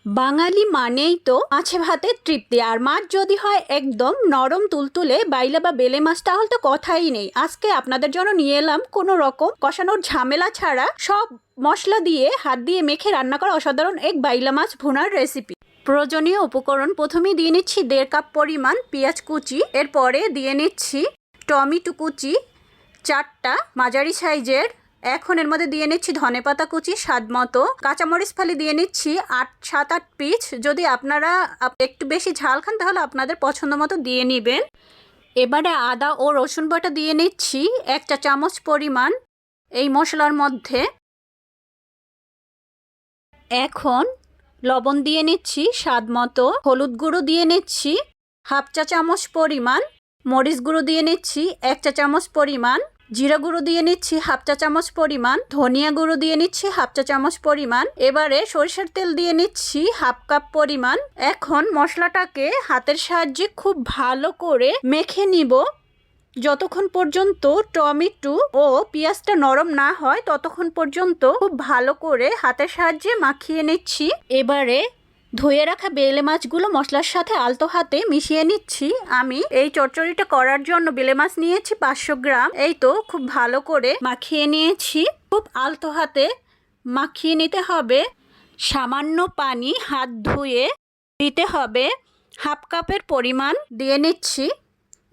বাঙালি মানেই তো মাছে ভাতের তৃপ্তি। আর মাছ যদি হয় একদম নরম তুলতুলে বাইলা বা বেলে মাছ, তাহলে তো কথাই নেই। আজকে আপনাদের জন্য নিয়ে এলাম কোনো রকম কষানোর ঝামেলা ছাড়া সব মশলা দিয়ে হাত দিয়ে মেখে রান্না করা অসাধারণ এক বাইলা মাছ ভুনার রেসিপি। প্রয়োজনীয় উপকরণ: প্রথমেই দিয়ে নিচ্ছি 1.5 কাপ পরিমাণ পেঁয়াজ কুচি, এরপরে দিয়ে নিচ্ছি টমেটো কুচি 4টা মাঝারি সাইজের। এখন এর মধ্যে দিয়ে নিচ্ছি ধনেপাতা কুচি স্বাদ মতো, কাঁচামরিচ ফালি দিয়ে নিচ্ছি 7-8 পিস। যদি আপনারা একটু বেশি ঝাল খান তাহলে আপনাদের পছন্দ মতো দিয়ে নেবেন। এবারে আদা ও রসুন বাটা দিয়ে নিচ্ছি 1 চা চামচ পরিমাণ এই মশলার মধ্যে। এখন লবণ দিয়ে নিচ্ছি স্বাদ মতো, হলুদ গুঁড়ো দিয়ে নিচ্ছি 1/2 চা চামচ পরিমাণ, মরিচ গুঁড়ো দিয়ে নিচ্ছি 1 চা চামচ পরিমাণ, জিরা গুঁড়ো দিয়ে নিচ্ছি 1/2 চা চামচ পরিমাণ, ধনিয়া গুঁড়ো দিয়ে নিচ্ছি 1/2 চা চামচ পরিমাণ। এবারে সরিষার তেল দিয়ে নিচ্ছি 1/2 কাপ পরিমাণ। এখন মশলাটাকে হাতের সাহায্যে খুব ভালো করে মেখে নিব যতক্ষণ পর্যন্ত টমেটো ও পেঁয়াজটা নরম না হয়, ততক্ষণ পর্যন্ত খুব ভালো করে হাতের সাহায্যে মাখিয়ে নিচ্ছি। এবারে ধুয়ে রাখা বেলে মাছগুলো মশলার সাথে আলতো হাতে মিশিয়ে নিচ্ছি। আমি এই চচ্চড়িটা করার জন্য বেলে মাছ নিয়েছি 500 গ্রাম। এই তো খুব ভালো করে মাখিয়ে নিয়েছি। খুব আলতো হাতে মাখিয়ে নিতে হবে। সামান্য পানি হাত ধুয়ে দিতে হবে। 1/2 কাপের পরিমাণ দিয়ে নিচ্ছি।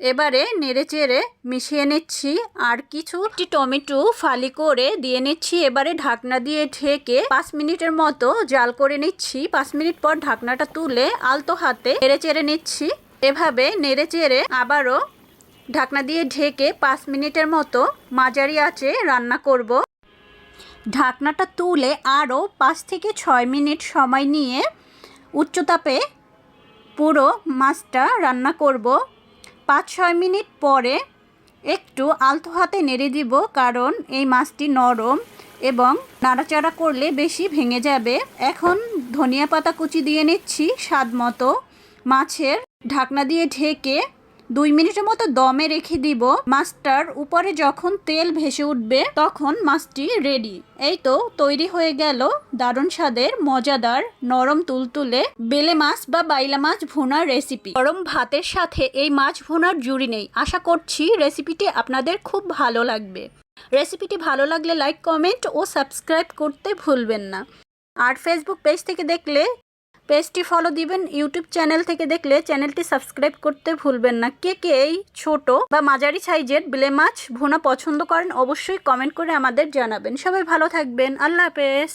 এবারে নেড়ে চেড়ে মিশিয়ে নিচ্ছি। আর একটি টমেটো ফালি করে দিয়ে নিচ্ছি। এবারে ঢাকনা দিয়ে ঢেকে 5 মিনিটের মতো জাল করে নিচ্ছি। 5 মিনিট পর ঢাকনাটা তুলে আলতো হাতে নেড়ে চেড়ে নিচ্ছি। এভাবে নেড়ে চেড়ে আবারও ঢাকনা দিয়ে ঢেকে 5 মিনিটের মতো মাঝারি আঁচে রান্না করব। ঢাকনাটা তুলে আরও 5 থেকে 6 মিনিট সময় নিয়ে উচ্চ তাপে পুরো মাছটা রান্না করব। 5-6 মিনিট পরে একটু আলতো হাতে নেড়ে দিব, কারণ এই মাছটি নরম এবং নাড়াচাড়া করলে বেশি ভেঙে যাবে। এখন ধনিয়া পাতা কুচি দিয়ে নিচ্ছি স্বাদ মতো। মাছের ঢাকনা দিয়ে ঢেকে 2 মিনিটের মতো দমে রেখে দিব। মাছটার উপরে যখন তেল ভেসে উঠবে তখন মাছটি রেডি। এই তো তৈরি হয়ে গেল দারুণ স্বাদের মজাদার নরম তুলতুলে বেলে মাছ বা বাইলা মাছ ভুনার রেসিপি। গরম ভাতের সাথে এই মাছ ভুনার জুড়ি নেই। আশা করছি রেসিপিটি আপনাদের খুব ভালো লাগবে। রেসিপিটি ভালো লাগলে লাইক, কমেন্ট ও সাবস্ক্রাইব করতে ভুলবেন না। আর ফেসবুক পেজ থেকে দেখলে পেজটি ফলো দিবেন, ইউটিউব চ্যানেল থেকে দেখলে চ্যানেলটি সাবস্ক্রাইব করতে ভুলবেন না। কে কে এই ছোট বা মাঝারি সাইজের বেলে মাছ ভুনা পছন্দ করেন অবশ্যই কমেন্ট করে আমাদের জানাবেন। সবাই ভালো থাকবেন। আল্লাহ হাফেজ।